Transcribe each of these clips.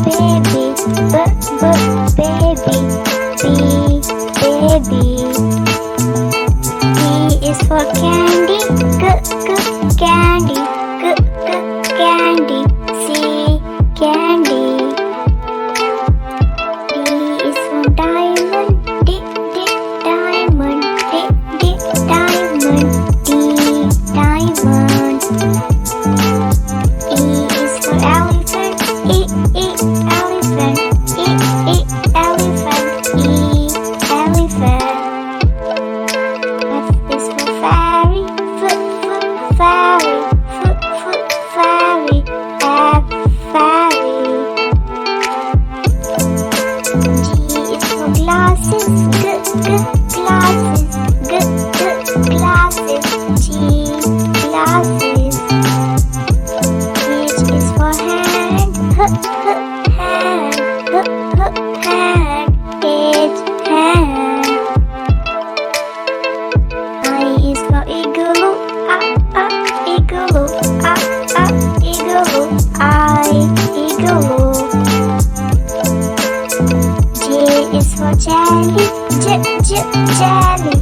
baby, baby, baby. C is for candy, candy, candy. C, candy. D is for diamond, diamond, diamond. D, diamond. E is for elephant, elephant, elephant. E, elephant. F is for fairy, fairy, fairy. F, fairy. G is for glasses, glasses, glasses. G, glasses. H is for hand, hand, hand. H, hand. I is for igloo, igloo, igloo. I, igloo. J is for jelly, jelly, jelly.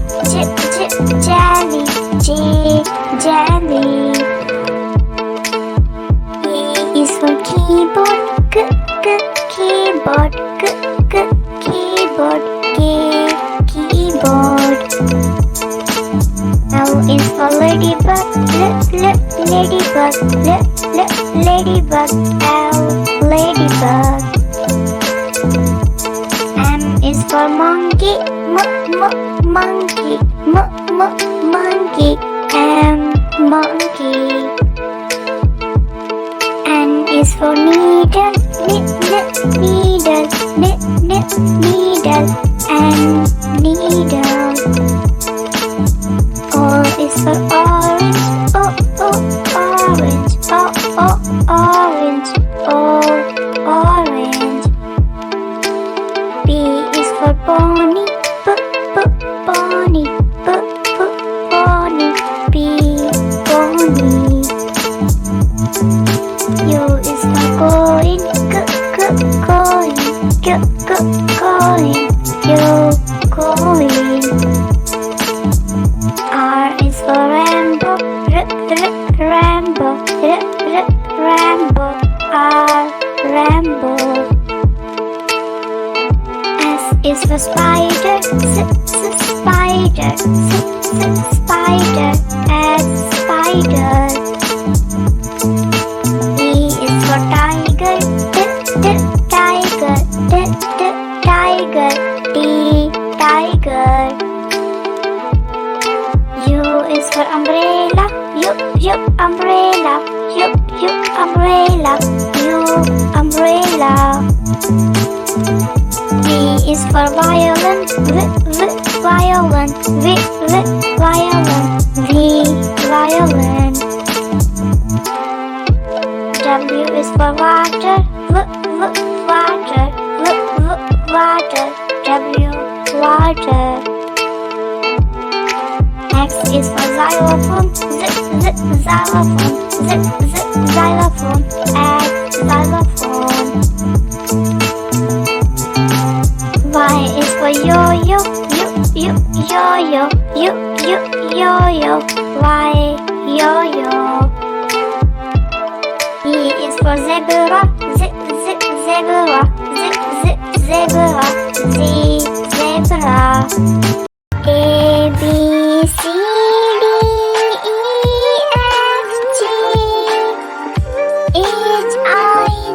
J, jelly. E is for keyboard, keyboard, keyboard. K, keyboard. L is for ladybug, ladybug, ladybug. L, ladybug. M is for monkey, monkey, monkey. M, monkey. N is for needle, needle, needle. N, needle. O is for orange, orange, orange, orange. P is for pony, pony, pony. P, pony. U is for coin, coin, coin. U, coin. R is for rainbow, rainbow, rainbow. R, rainbow. S is for spider, spider, spider. S, spider. T is for tiger, tiger, tiger. T, tiger. U is for umbrella, umbrella, umbrella. U, umbrella. V is for violin, violin, violin. V, violin. W is for water, water, water. W, water. X is for xylophone, xylophone, xylophone. X, xylophone. Y is for yo-yo, yo-yo, yo-yo. Y, yo-yo. E is for zebra, zebra, zebra. Z, zebra. A, B, C, D, E, F, G, H, I,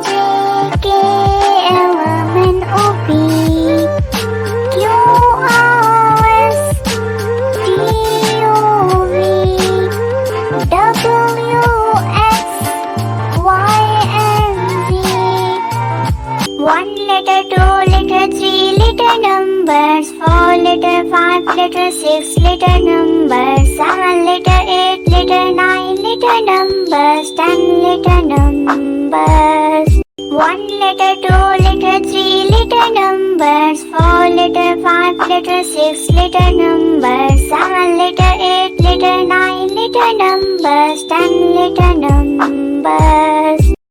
J, K, L, M, N, O, P, Q, R, S, T, U, V, W, X, Y, and Z. 1 letter, 2 letter, 3 letter numbers, 4 letter, 5 letter, 6 letter numbers, 7 letter, 8 letter, 9 letter numbers, 10 letter numbers. 1 letter, 2 letter, 3 letter numbers, 4 letter, 5 letter, 6 letter numbers, 7 letter, 8 letter, 9 letter numbers, 10 letter numbers.